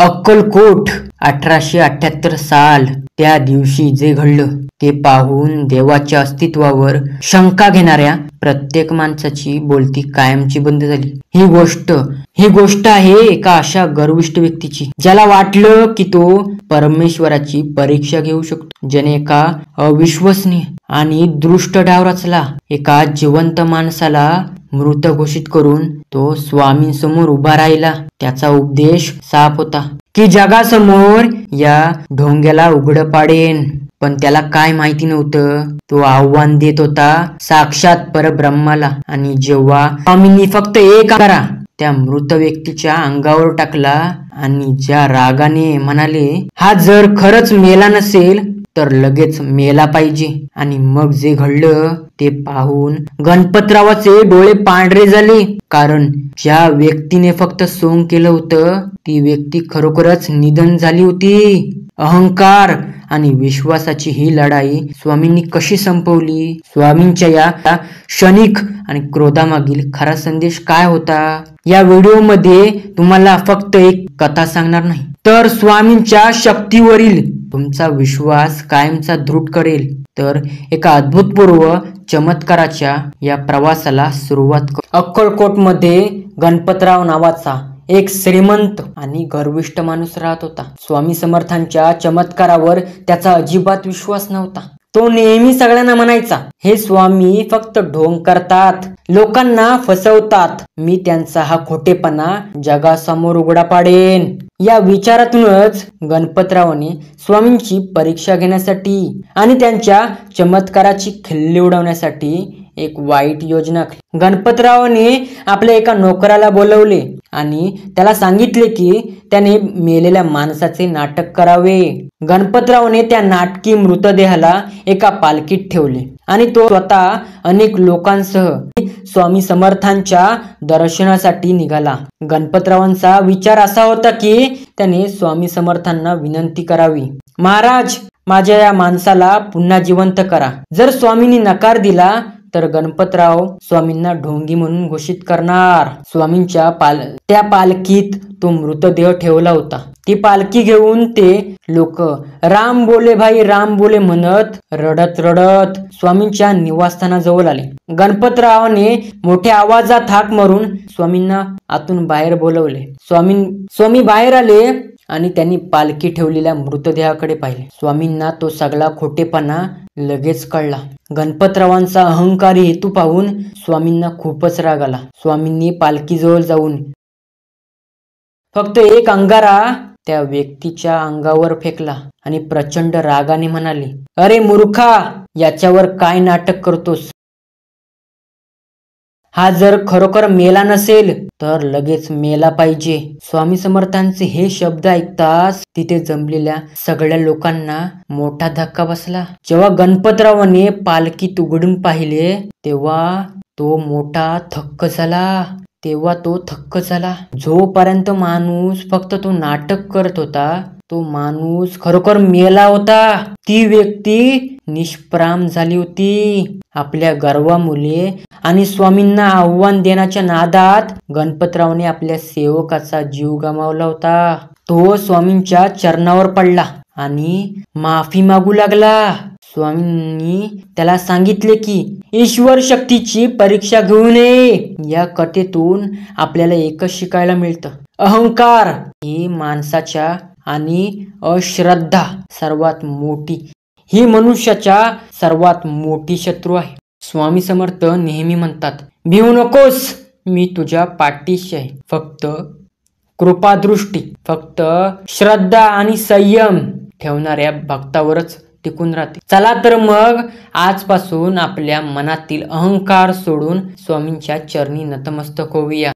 अक्कलकोट 1878 साल. त्या दिवशी जे घडलं ते पाहून देवाच्या अस्तित्वावर शंका घेणाऱ्या प्रत्येक माणसाची बोलती कायमची बंद झाली. ही गोष्ट आहे एका अशा गर्विष्ठ व्यक्तीची ज्याला वाटलं की तो परमेश्वराची परीक्षा घेऊ शकतो, ज्याने एका अविश्वसनीय आणि दृष्ट डाव रचला. एका जिवंत माणसाला मृत घोषित करून तो स्वामींसमोर उभा राहिला. त्याचा उपदेश साफ होता की जगासमोर या ढोंग्याला उघड पाडेन. पण त्याला काय माहिती नव्हतं, तो आव्हान देत होता साक्षात परब्रह्माला. आणि जेव्हा स्वामींनी फक्त एक करा त्या मृत व्यक्तीच्या अंगावर टाकला आणि ज्या रागाने म्हणाले, हा जर खरंच मेला नसेल तर लगेच मेला पाहिजे. आणि मग जे घडलं ते पाहून गणपतरावाचे डोळे पांढरे झाले. कारण ज्या व्यक्तीने फक्त सोंग केलं होतं ती व्यक्ती खरोखरच निधन झाली होती. अहंकार आणि विश्वासाची ही लढाई स्वामींनी कशी संपवली? स्वामींच्या या क्षणिक आणि क्रोधामागील खरा संदेश काय होता? या व्हिडिओमध्ये तुम्हाला फक्त एक कथा सांगणार नाही, तर स्वामींच्या शक्तीवरील तुमचा विश्वास कायमचा दृढ करेल. तर एका अद्भुतपूर्व चमत्काराच्या या प्रवासाला सुरुवात करू. अक्कलकोटमध्ये गणपतराव नावाचा एक श्रीमंत आणि गर्विष्ठ माणूस राहत होता. स्वामी समर्थांच्या चमत्कारावर त्याचा अजिबात विश्वास नव्हता. तो नेहमी सगळ्यांना म्हणायचा, हे स्वामी फक्त ढोंग करतात, लोकांना फसवतात. मी त्यांचा हा खोटेपणा जगासमोर उघडा पाडेन. या विचारातूनच गणपतरावाने स्वामींची परीक्षा घेण्यासाठी आणि त्यांच्या चमत्काराची खिल्ली उडवण्यासाठी एक वाईट योजना आखली. गणपतरावाने आपल्या एका नोकराला बोलवले आणि त्याला सांगितले की त्याने मेलेल्या माणसाचे नाटक करावे. गणपतरावने त्या नाटकी मृतदेहाला एका पालखीत ठेवले आणि तो स्वतः अनेक लोकांसह स्वामी समर्थांच्या दर्शनासाठी निघाला. गणपतरावांचा विचार असा होता की त्याने स्वामी समर्थांना विनंती करावी, महाराज माझ्या या माणसाला पुन्हा जिवंत करा. जर स्वामींनी नकार दिला तर गणपतराव स्वामींना ढोंगी म्हणून घोषित करणार. स्वामींच्या त्या पालखीत तो मृतदेह ठेवला होता. ती पालखी घेऊन ते लोक राम बोले भाई राम बोले म्हणत रडत रडत स्वामींच्या निवासस्थानाजवळ आले. गणपतरावाने मोठ्या आवाजात हाक मारून स्वामींना आतून बाहेर बोलवले. स्वामी बाहेर आले आणि त्यांनी पालखी ठेवलेल्या मृतदेहाकडे पाहिले. स्वामींना तो सगळा खोटेपणा लगेच कळला. गणपतरावांचा अहंकारी हेतू पाहून स्वामींना खूपच राग आला. स्वामींनी पालखीजवळ जाऊन फक्त एक अंगारा त्या व्यक्तीच्या अंगावर फेकला आणि प्रचंड रागाने म्हणाले, अरे मूर्खा, याच्यावर काय नाटक करतोस? हा जर खरोखर मेला नसेल तर लगेच मेला पाहिजे. स्वामी समर्थांचे हे शब्द ऐकताच तिथे जमलेल्या सगळ्या लोकांना मोठा धक्का बसला. जेव्हा गणपतरावाने पालखीत उघडून पाहिले तेव्हा तो थक्क झाला. जोपर्यंत माणूस फक्त तो नाटक करत होता तो माणूस खरोखर मेला होता. ती व्यक्ती निष्प्राण झाली होती. आपल्या गर्वामुळे आणि स्वामींना आव्हान देण्याच्या नादात गणपतरावने आपल्या सेवकाचा जीव गमावला होता. तो स्वामींच्या चरणावर पडला आणि माफी मागू लागला. स्वामींनी त्याला सांगितले की ईश्वर शक्तीची परीक्षा घेऊ नये. या कथेतून आपल्याला एकच शिकायला मिळतं, अहंकार ही माणसाच्या आणि अश्रद्धा ही मनुष्याच्या सर्वात मोठी शत्रू आहे. स्वामी समर्थ नेहमी म्हणतात, भिवू नकोस, मी तुझ्या पाठीशी आहे. फक्त कृपादृष्टी, फक्त श्रद्धा आणि संयम ठेवणाऱ्या भक्तावरच टिकून राहते. चला तर मग आजपासून आपल्या मनातील अहंकार सोडून स्वामींच्या चरणी नतमस्तक होऊया.